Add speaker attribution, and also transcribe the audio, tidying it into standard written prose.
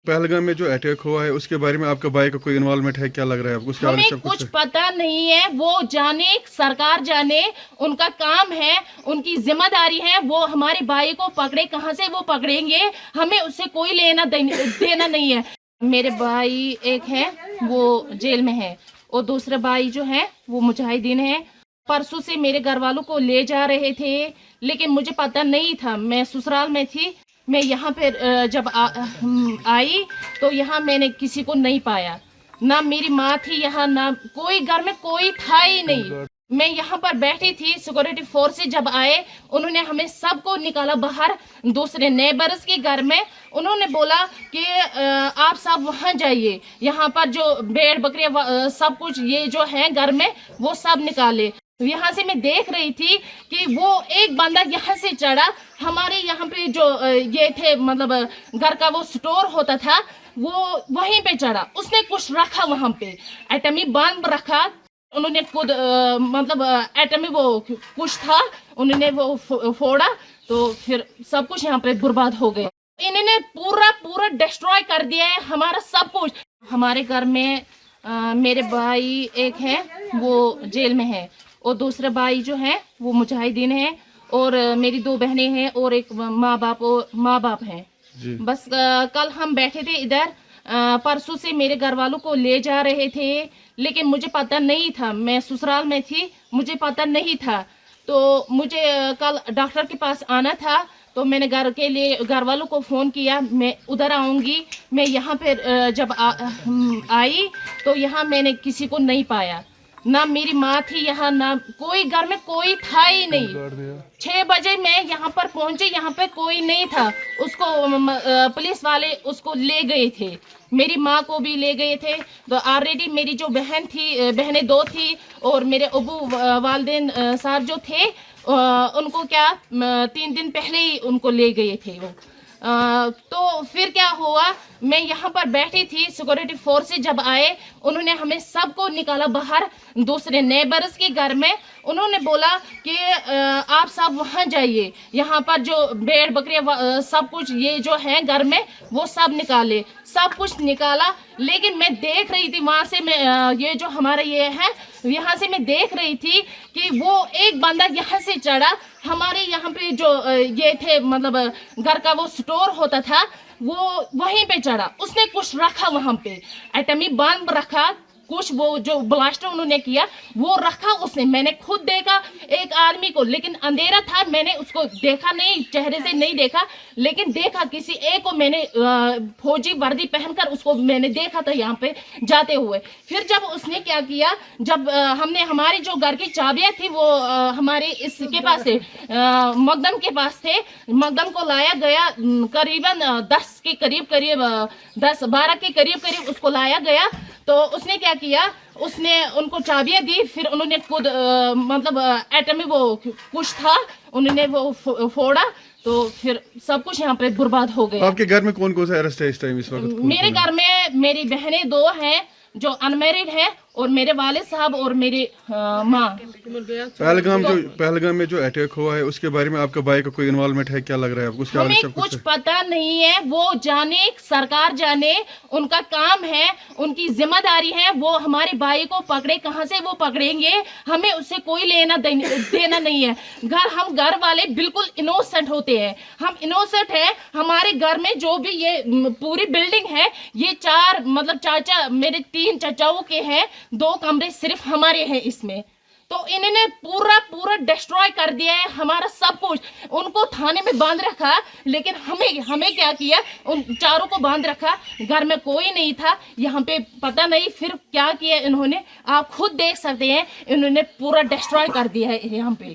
Speaker 1: पहलगाम में जो अटैक हुआ है उसके बारे में आपका भाई का कोई इन्वॉल्वमेंट है, क्या लग रहा है आपको? उसके बारे में
Speaker 2: हमें
Speaker 1: सब
Speaker 2: कुछ पता नहीं है, वो जाने, सरकार जाने, उनका काम है, उनकी जिम्मेदारी है, वो हमारे भाई को पकड़े, कहाँ से वो पकड़ेंगे, हमें उससे कोई लेना देना नहीं है। मेरे भाई एक है वो जेल में है और दूसरा भाई जो है वो मुजाहिदीन है। परसों से मेरे घर वालों को ले जा रहे थे, लेकिन मुझे पता नहीं था, मैं ससुराल में थी। मैं यहाँ पे जब आई तो यहाँ मैंने किसी को नहीं पाया, ना मेरी माँ थी यहाँ, ना कोई घर में कोई था ही नहीं। मैं यहाँ पर बैठी थी, सिक्योरिटी फोर्स से जब आए उन्होंने हमें सबको निकाला बाहर दूसरे नेबर्स के घर में। उन्होंने बोला कि आप सब वहाँ जाइए, यहाँ पर जो भेड़ बकरियाँ सब कुछ ये जो है घर में वो सब निकाले। यहाँ से मैं देख रही थी कि वो एक बंदा यहाँ से चढ़ा, हमारे यहाँ पे जो ये थे मतलब घर का वो स्टोर होता था वो वहीं पे चढ़ा, उसने कुछ रखा वहाँ पे, एटमी बम रखा। उन्होंने खुद मतलब एटमी वो कुछ था, उन्होंने वो फोड़ा तो फिर सब कुछ यहाँ पे बर्बाद हो गया। इन्होंने पूरा डिस्ट्रॉय कर दिया है हमारा सब कुछ। हमारे घर में मेरे भाई एक है वो जेल में है और दूसरा भाई जो है वो मुजाहिदीन है और मेरी 2 बहनें हैं और एक माँ बाप हैं। बस कल हम बैठे थे इधर, परसों से मेरे घर वालों को ले जा रहे थे, लेकिन मुझे पता नहीं था, मैं ससुराल में थी, मुझे पता नहीं था। तो मुझे कल डॉक्टर के पास आना था, तो मैंने घर वालों को फ़ोन किया, मैं उधर आऊँगी। मैं यहाँ पे जब आई तो यहाँ मैंने किसी को नहीं पाया, ना मेरी माँ थी यहाँ, ना कोई घर में कोई था ही नहीं। 6 बजे मैं यहाँ पर पहुंचे, यहाँ पे कोई नहीं था। उसको पुलिस वाले उसको ले गए थे, मेरी माँ को भी ले गए थे। तो ऑलरेडी मेरी जो बहनें 2 थी और मेरे अबू वालिदैन साहब जो थे उनको क्या 3 दिन पहले ही उनको ले गए थे वो। तो फिर क्या हुआ, मैं यहाँ पर बैठी थी, सिक्योरिटी फोर्स से जब आए उन्होंने हमें सबको निकाला बाहर दूसरे नेबर्स के घर में। उन्होंने बोला कि आप सब वहाँ जाइए, यहाँ पर जो भेड़ बकरियाँ सब कुछ ये जो है घर में वो सब निकाले, सब कुछ निकाला। लेकिन मैं देख रही थी वहाँ से, मैं ये जो हमारा ये है यहाँ से मैं देख रही थी कि वो एक बंदा यहाँ से चढ़ा, हमारे यहाँ पे जो ये थे मतलब घर का वो स्टोर होता था वो वहीं पे चढ़ा, उसने कुछ रखा वहाँ पे, एटमी बम रखा, कुछ वो जो ब्लास्टर उन्होंने किया वो रखा उसने। मैंने खुद देखा एक आदमी को, लेकिन अंधेरा था, मैंने उसको देखा नहीं, चेहरे से नहीं देखा, लेकिन देखा किसी एक को मैंने फौजी वर्दी पहनकर उसको मैंने देखा था यहाँ पे जाते हुए। फिर जब उसने क्या किया, जब हमने हमारी जो घर की चाबियाँ थी वो हमारे इसके पास थे, मकदम के पास थे, मकदम को लाया गया करीबन 10 के करीब 10-12 के करीब उसको लाया गया। तो उसने क्या किया, उसने उनको चाबियां दी, फिर उन्होंने खुद मतलब एटमी वो कुछ था, उन्होंने वो फोड़ा तो फिर सब कुछ यहाँ पे बर्बाद हो गया।
Speaker 1: आपके घर में कौन कौन सा अरेस्ट है इस टाइम, इस वक्त?
Speaker 2: मेरे घर में मेरी बहनें 2 हैं जो अनमैरिड है और मेरे वालिद साहब और मेरी माँ।
Speaker 1: पहलगाम में जो अटैक हुआ है उसके बारे में आपका भाई का कोई इन्वॉल्वमेंट है, क्या लग रहा है आपको? उसके बारे में
Speaker 2: हमें कुछ पता नहीं है, वो जाने, सरकार जाने, उनका काम है, उनकी जिम्मेदारी है, वो हमारे भाई को पकड़े, कहाँ से वो पकड़ेंगे, हमें उससे कोई लेना देना नहीं है। हम घर वाले बिल्कुल इनोसेंट होते हैं, हम इनोसेंट हैं। हमारे घर में जो भी ये पूरी बिल्डिंग है, ये 4 मतलब चाचा मेरे 3 चाचाओं के हैं, 2 कमरे सिर्फ हमारे हैं इसमें। तो इन्होंने पूरा डिस्ट्रॉय कर दिया है हमारा सब कुछ। उनको थाने में बांध रखा, लेकिन हमें क्या किया, उन चारों को बांध रखा, घर में कोई नहीं था यहाँ पे, पता नहीं फिर क्या किया इन्होंने, आप खुद देख सकते हैं, इन्होंने पूरा डिस्ट्रॉय कर दिया है यहाँ पे।